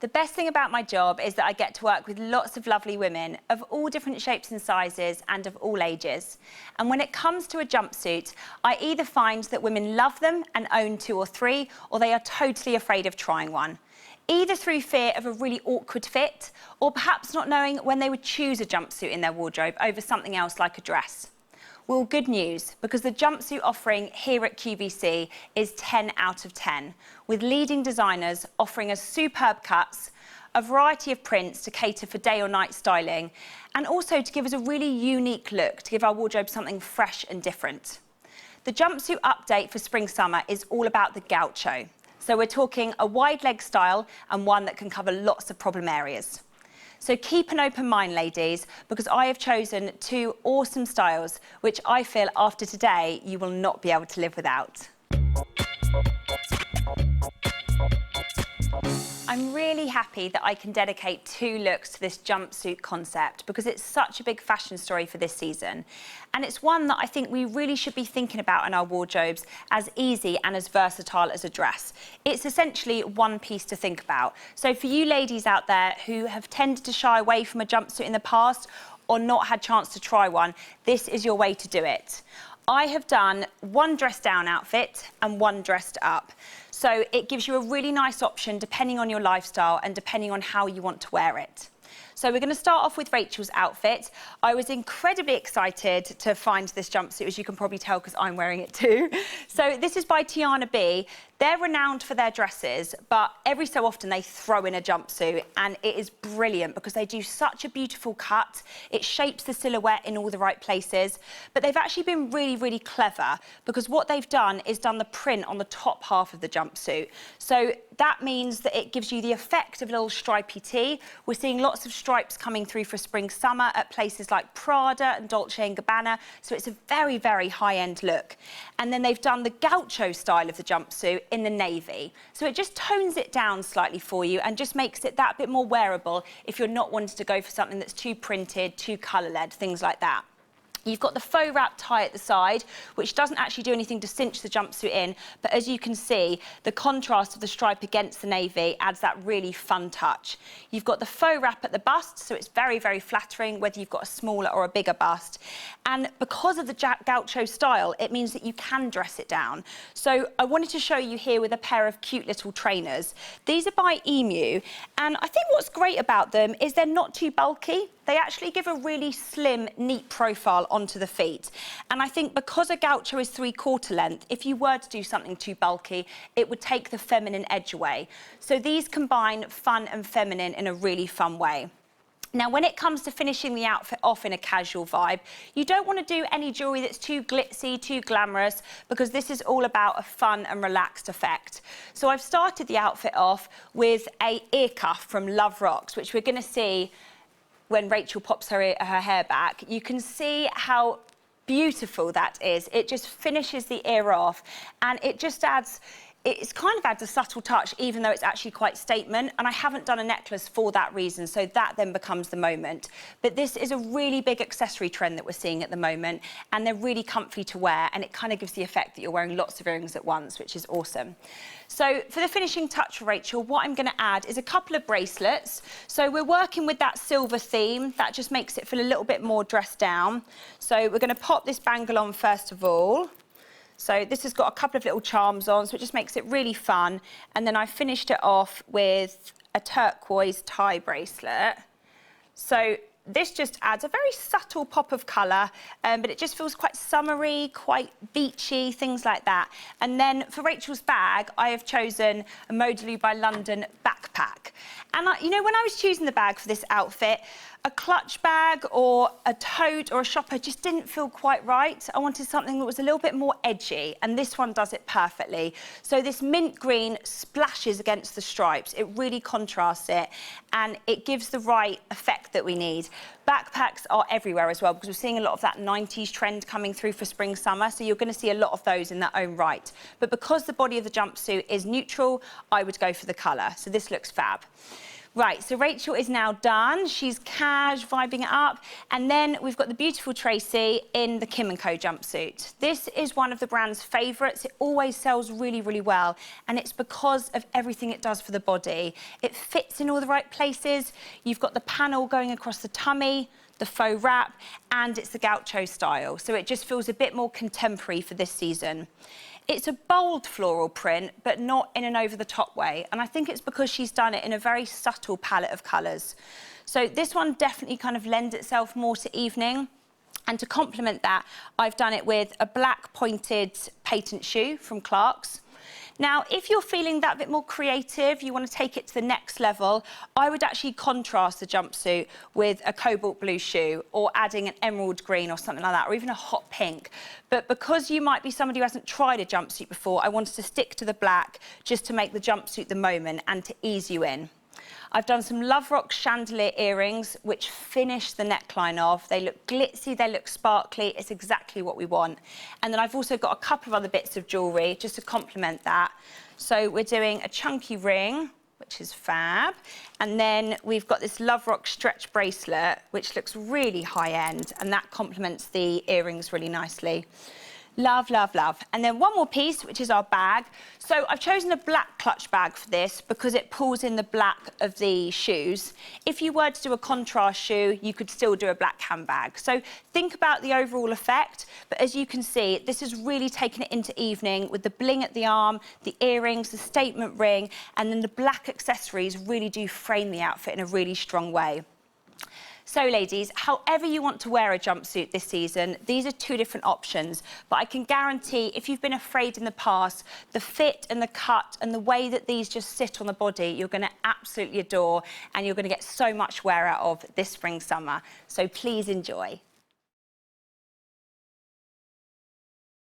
The best thing about my job is that I get to work with lots of lovely women of all different shapes and sizes and of all ages. And when it comes to a jumpsuit, I either find that women love them and own 2 or 3, or they are totally afraid of trying one. Either through fear of a really awkward fit, or perhaps not knowing when they would choose a jumpsuit in their wardrobe over something else like a dress. Well, good news, because the jumpsuit offering here at QVC is 10 out of 10, with leading designers offering us superb cuts, a variety of prints to cater for day or night styling, and also to give us a really unique look, to give our wardrobe something fresh and different. The jumpsuit update for spring-summer is all about the gaucho. So we're talking a wide leg style and one that can cover lots of problem areas. So keep an open mind, ladies, because I have chosen 2 awesome styles, which I feel after today you will not be able to live without. I'm really happy that I can dedicate 2 looks to this jumpsuit concept because it's such a big fashion story for this season. And it's one that I think we really should be thinking about in our wardrobes as easy and as versatile as a dress. It's essentially one piece to think about. So for you ladies out there who have tended to shy away from a jumpsuit in the past or not had a chance to try one, this is your way to do it. I have done 1 dressed down outfit and 1 dressed up. So it gives you a really nice option depending on your lifestyle and depending on how you want to wear it. So we're going to start off with Rachel's outfit. I was incredibly excited to find this jumpsuit, as you can probably tell because I'm wearing it too. So this is by Tiana B. They're renowned for their dresses, but every so often they throw in a jumpsuit, and it is brilliant because they do such a beautiful cut. It shapes the silhouette in all the right places, but they've actually been really, really clever because what they've done is done the print on the top half of the jumpsuit. So that means that it gives you the effect of a little stripy tee. We're seeing lots of stripes coming through for spring-summer at places like Prada and Dolce & Gabbana, so it's a very, very high-end look. And then they've done the gaucho style of the jumpsuit in the navy. So it just tones it down slightly for you and just makes it that bit more wearable if you're not wanting to go for something that's too printed, too colour-led, things like that. You've got the faux wrap tie at the side, which doesn't actually do anything to cinch the jumpsuit in, but as you can see, the contrast of the stripe against the navy adds that really fun touch. You've got the faux wrap at the bust, so it's very, very flattering, whether you've got a smaller or a bigger bust. And because of the gaucho style, it means that you can dress it down. So I wanted to show you here with a pair of cute little trainers. These are by Emu, and I think what's great about them is they're not too bulky. They actually give a really slim, neat profile onto the feet. And I think because a gaucho is 3/4 length, if you were to do something too bulky, it would take the feminine edge away. So these combine fun and feminine in a really fun way. Now, when it comes to finishing the outfit off in a casual vibe, you don't want to do any jewellery that's too glitzy, too glamorous, because this is all about a fun and relaxed effect. So I've started the outfit off with a ear cuff from Love Rocks, which we're going to see when Rachel pops her hair back. You can see how beautiful that is. It just finishes the ear off, and it just adds... It's kind of adds a subtle touch, even though it's actually quite statement, and I haven't done a necklace for that reason, so that then becomes the moment. But this is a really big accessory trend that we're seeing at the moment, and they're really comfy to wear, and it kind of gives the effect that you're wearing lots of earrings at once, which is awesome. So for the finishing touch for Rachel, what I'm going to add is a couple of bracelets. So we're working with that silver theme. That just makes it feel a little bit more dressed down. So we're going to pop this bangle on first of all. So this has got a couple of little charms on, so it just makes it really fun. And then I finished it off with a turquoise tie bracelet. So this just adds a very subtle pop of colour, but it just feels quite summery, quite beachy, things like that. And then for Rachel's bag, I have chosen a Modelu by London backpack. And you know, when I was choosing the bag for this outfit, a clutch bag or a tote or a shopper just didn't feel quite right. I wanted something that was a little bit more edgy, and this one does it perfectly. So this mint green splashes against the stripes. It really contrasts it, and it gives the right effect that we need. Backpacks are everywhere as well, because we're seeing a lot of that 90s trend coming through for spring, summer, so you're going to see a lot of those in their own right. But because the body of the jumpsuit is neutral, I would go for the colour. So this looks fab. Right, so Rachel is now done. She's cash, vibing it up. And then we've got the beautiful Tracy in the Kim & Co jumpsuit. This is one of the brand's favourites. It always sells really, really well. And it's because of everything it does for the body. It fits in all the right places. You've got the panel going across the tummy, the faux wrap, and it's the gaucho style. So it just feels a bit more contemporary for this season. It's a bold floral print, but not in an over-the-top way. And I think it's because she's done it in a very subtle palette of colours. So this one definitely kind of lends itself more to evening. And to complement that, I've done it with a black pointed patent shoe from Clarks. Now, if you're feeling that bit more creative, you want to take it to the next level, I would actually contrast the jumpsuit with a cobalt blue shoe or adding an emerald green or something like that, or even a hot pink. But because you might be somebody who hasn't tried a jumpsuit before, I wanted to stick to the black just to make the jumpsuit the moment and to ease you in. I've done some Love Rock chandelier earrings, which finish the neckline off. They look glitzy, they look sparkly. It's exactly what we want. And then I've also got a couple of other bits of jewellery just to complement that. So we're doing a chunky ring, which is fab. And then we've got this Love Rock stretch bracelet, which looks really high-end, and that complements the earrings really nicely. Love, love, love. And then one more piece, which is our bag. So I've chosen a black clutch bag for this because it pulls in the black of the shoes. If you were to do a contrast shoe, you could still do a black handbag. So think about the overall effect. But as you can see, this is really taking it into evening with the bling at the arm, the earrings, the statement ring, and then the black accessories really do frame the outfit in a really strong way. So, ladies, however you want to wear a jumpsuit this season, these are two different options. But I can guarantee, if you've been afraid in the past, the fit and the cut and the way that these just sit on the body, you're going to absolutely adore, and you're going to get so much wear out of this spring, summer. So please enjoy.